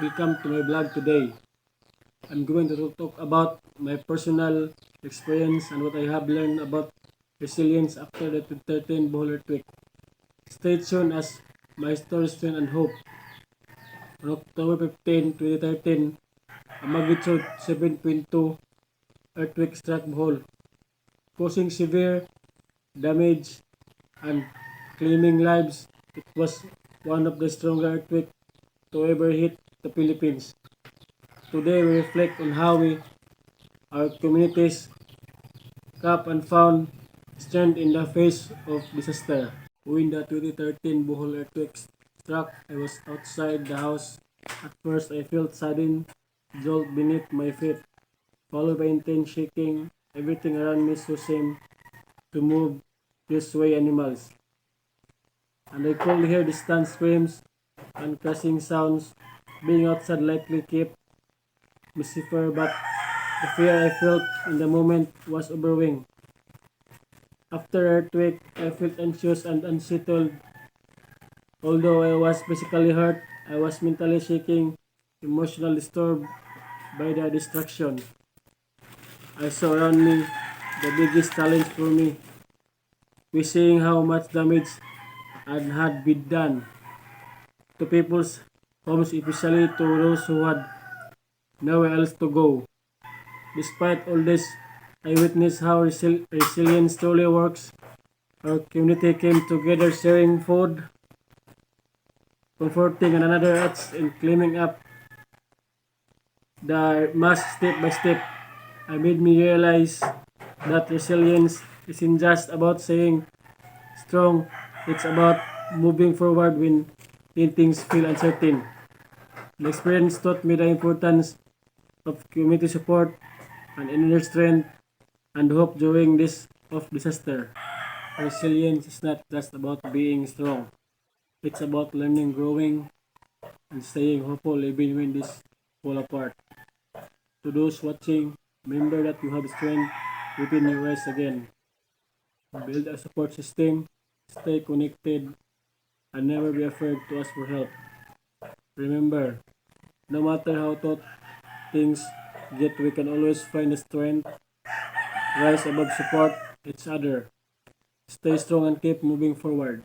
Welcome to my blog today. I'm going to talk about my personal experience and what I have learned about resilience after the 2013 Bohol earthquake. Stay tuned as my story strength and hope. On October 15, 2013, a magnitude 7.2 earthquake struck Bohol, causing severe damage and claiming lives. It was one of the strongest earthquakes to ever hit the Philippines. Today we reflect on how our communities cope and found strength in the face of disaster. When the 2013 Bohol earthquake struck, I was outside the house. At first I felt sudden jolt beneath my feet, followed by intense shaking. Everything around me seemed to move this way animals. And I could hear distant screams and crashing sounds. Being outside likely kept me safer, but the fear I felt in the moment was overwhelming. After earthquake, I felt anxious and unsettled. Although I was physically hurt, I was mentally shaking, emotionally disturbed by the destruction I saw around me. The biggest challenge for me was seeing how much damage had been done to people's homes, especially to those who had nowhere else to go. Despite all this, I witnessed how resilience truly works. Our community came together sharing food, comforting one another and cleaning up the mess step by step. I made me realize that resilience isn't just about staying strong, it's about moving forward when things feel uncertain. The experience taught me the importance of community support and inner strength and hope during this of disaster. Resilience is not just about being strong. It's about learning, growing, and staying hopeful even when this fall apart. To those watching, remember that you have strength within you rise again. Build a support system, stay connected, and never be afraid to ask for help. Remember, no matter how tough things get, we can always find the strength, rise above, support each other. Stay strong and keep moving forward.